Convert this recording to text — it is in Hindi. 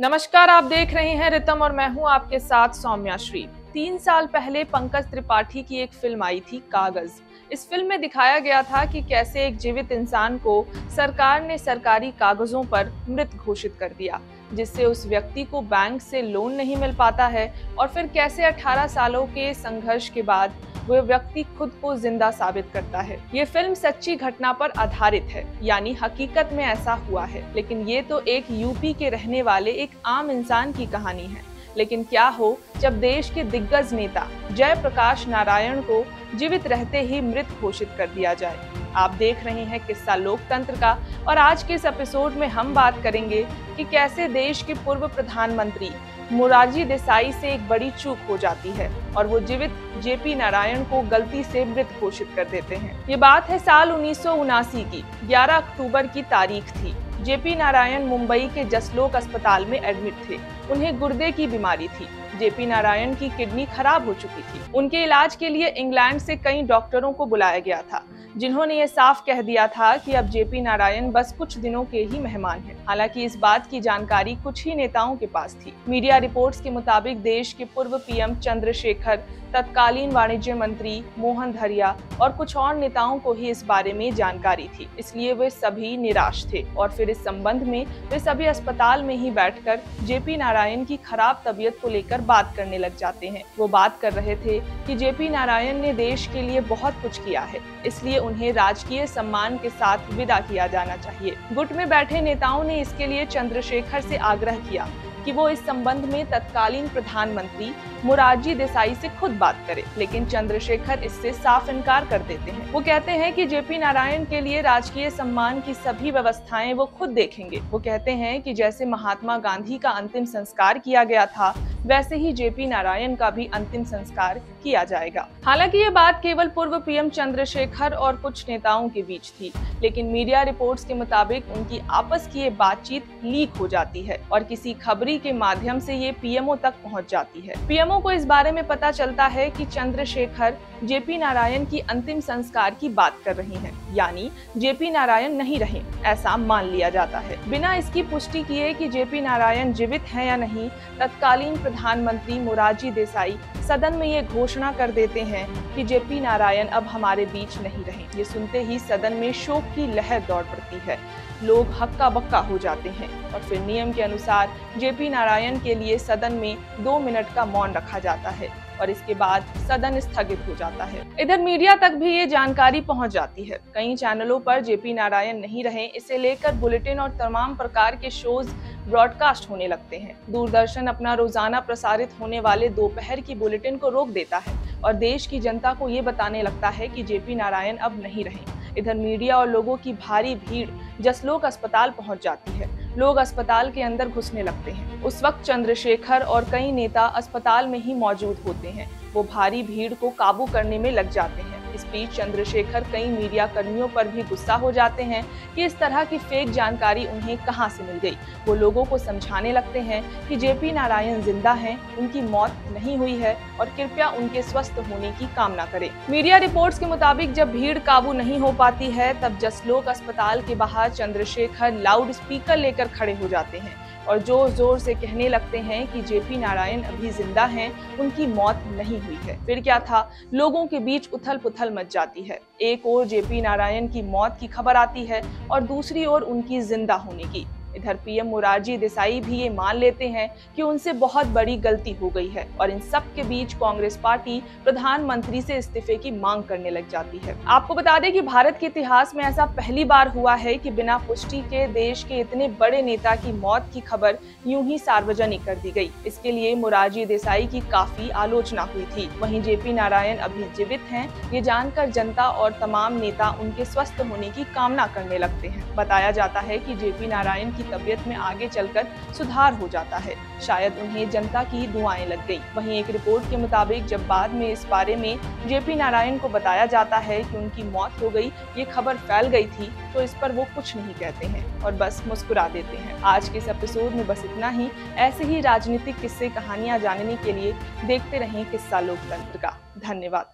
नमस्कार, आप देख रहे हैं रितम और मैं हूं आपके साथ सौम्या श्री। 3 साल पहले पंकज त्रिपाठी की एक फिल्म आई थी कागज। इस फिल्म में दिखाया गया था कि कैसे एक जीवित इंसान को सरकार ने सरकारी कागजों पर मृत घोषित कर दिया, जिससे उस व्यक्ति को बैंक से लोन नहीं मिल पाता है और फिर कैसे 18 सालों के संघर्ष के बाद वह व्यक्ति खुद को जिंदा साबित करता है। ये फिल्म सच्ची घटना पर आधारित है, यानी हकीकत में ऐसा हुआ है। लेकिन ये तो एक यूपी के रहने वाले एक आम इंसान की कहानी है। लेकिन क्या हो जब देश के दिग्गज नेता जयप्रकाश नारायण को जीवित रहते ही मृत घोषित कर दिया जाए। आप देख रहे हैं किस्सा लोकतंत्र का और आज के इस एपिसोड में हम बात करेंगे कि कैसे देश के पूर्व प्रधानमंत्री मोरारजी देसाई से एक बड़ी चूक हो जाती है और वो जीवित जेपी नारायण को गलती से मृत घोषित कर देते हैं। ये बात है साल 1979 की। 11 अक्टूबर की तारीख थी। जेपी नारायण मुंबई के जसलोक अस्पताल में एडमिट थे। उन्हें गुर्दे की बीमारी थी। जेपी नारायण की किडनी खराब हो चुकी थी। उनके इलाज के लिए इंग्लैंड से कई डॉक्टरों को बुलाया गया था, जिन्होंने ये साफ कह दिया था कि अब जेपी नारायण बस कुछ दिनों के ही मेहमान हैं। हालांकि इस बात की जानकारी कुछ ही नेताओं के पास थी। मीडिया रिपोर्ट्स के मुताबिक देश के पूर्व पीएम चंद्रशेखर, तत्कालीन वाणिज्य मंत्री मोहन धरिया और कुछ और नेताओं को ही इस बारे में जानकारी थी, इसलिए वे सभी निराश थे और फिर इस संबंध में वे सभी अस्पताल में ही बैठकर जेपी नारायण की खराब तबीयत को लेकर बात करने लग जाते हैं। वो बात कर रहे थे कि जेपी नारायण ने देश के लिए बहुत कुछ किया है, इसलिए उन्हें राजकीय सम्मान के साथ विदा किया जाना चाहिए। गुट में बैठे नेताओं ने इसके लिए चंद्रशेखर से आग्रह किया कि वो इस संबंध में तत्कालीन प्रधानमंत्री मोरारजी देसाई से खुद बात करें, लेकिन चंद्रशेखर इससे साफ इनकार कर देते हैं। वो कहते हैं कि जेपी नारायण के लिए राजकीय सम्मान की सभी व्यवस्थाएं वो खुद देखेंगे। वो कहते हैं कि जैसे महात्मा गांधी का अंतिम संस्कार किया गया था, वैसे ही जेपी नारायण का भी अंतिम संस्कार किया जाएगा। हालांकि ये बात केवल पूर्व पीएम चंद्रशेखर और कुछ नेताओं के बीच थी, लेकिन मीडिया रिपोर्ट्स के मुताबिक उनकी आपस की ये बातचीत लीक हो जाती है और किसी खबरी के माध्यम से ये पीएमओ तक पहुंच जाती है। पीएमओ को इस बारे में पता चलता है कि चंद्रशेखर जेपी नारायण की अंतिम संस्कार की बात कर रही हैं, यानी जेपी नारायण नहीं रहे, ऐसा मान लिया जाता है। बिना इसकी पुष्टि किए कि जेपी नारायण जीवित हैं या नहीं, तत्कालीन प्रधानमंत्री मोरारजी देसाई सदन में ये घोषणा कर देते हैं कि जेपी नारायण अब हमारे बीच नहीं रहे। ये सुनते ही सदन में शोक की लहर दौड़ पड़ती है। लोग हक्का बक्का हो जाते हैं और फिर नियम के अनुसार जेपी नारायण के लिए सदन में 2 मिनट का मौन रखा जाता है और इसके बाद सदन स्थगित हो जाता है। इधर मीडिया तक भी ये जानकारी पहुंच जाती है। कई चैनलों पर जेपी नारायण नहीं रहे, इसे लेकर बुलेटिन और तमाम प्रकार के शोज ब्रॉडकास्ट होने लगते हैं। दूरदर्शन अपना रोजाना प्रसारित होने वाले दोपहर की बुलेटिन को रोक देता है और देश की जनता को ये बताने लगता है कि जेपी नारायण अब नहीं रहे। इधर मीडिया और लोगों की भारी भीड़ जसलोक अस्पताल पहुंच जाती है। लोग अस्पताल के अंदर घुसने लगते हैं। उस वक्त चंद्रशेखर और कई नेता अस्पताल में ही मौजूद होते हैं। वो भारी भीड़ को काबू करने में लग जाते हैं। इस बीच चंद्रशेखर कई मीडिया कर्मियों पर भी गुस्सा हो जाते हैं कि इस तरह की फेक जानकारी उन्हें कहां से मिल गई। वो लोगों को समझाने लगते हैं कि जेपी नारायण जिंदा हैं, उनकी मौत नहीं हुई है और कृपया उनके स्वस्थ होने की कामना करें। मीडिया रिपोर्ट्स के मुताबिक जब भीड़ काबू नहीं हो पाती है, तब जसलोक अस्पताल के बाहर चंद्रशेखर लाउड स्पीकर लेकर खड़े हो जाते हैं और जोर जोर से कहने लगते हैं कि जेपी नारायण अभी जिंदा हैं, उनकी मौत नहीं हुई है। फिर क्या था, लोगों के बीच उथल पुथल मच जाती है। एक ओर जेपी नारायण की मौत की खबर आती है और दूसरी ओर उनकी जिंदा होने की। इधर पीएम मोरारजी देसाई भी ये मान लेते हैं कि उनसे बहुत बड़ी गलती हो गई है और इन सब के बीच कांग्रेस पार्टी प्रधानमंत्री से इस्तीफे की मांग करने लग जाती है। आपको बता दें कि भारत के इतिहास में ऐसा पहली बार हुआ है कि बिना पुष्टि के देश के इतने बड़े नेता की मौत की खबर यूं ही सार्वजनिक कर दी गई। इसके लिए मोरारजी देसाई की काफी आलोचना हुई थी। वहीं जेपी नारायण अभी जीवित हैं, ये जानकर जनता और तमाम नेता उनके स्वस्थ होने की कामना करने लगते हैं। बताया जाता है कि जेपी नारायण की तबीयत में आगे चलकर सुधार हो जाता है। शायद उन्हें जनता की दुआएं लग गई। वहीं एक रिपोर्ट के मुताबिक जब बाद में इस बारे में जेपी नारायण को बताया जाता है कि उनकी मौत हो गई, ये खबर फैल गई थी, तो इस पर वो कुछ नहीं कहते हैं और बस मुस्कुरा देते हैं। आज के इस एपिसोड में बस इतना ही। ऐसे ही राजनीतिक किस्से कहानियां जानने के लिए देखते रहें किस्सा लोकतंत्र का। धन्यवाद।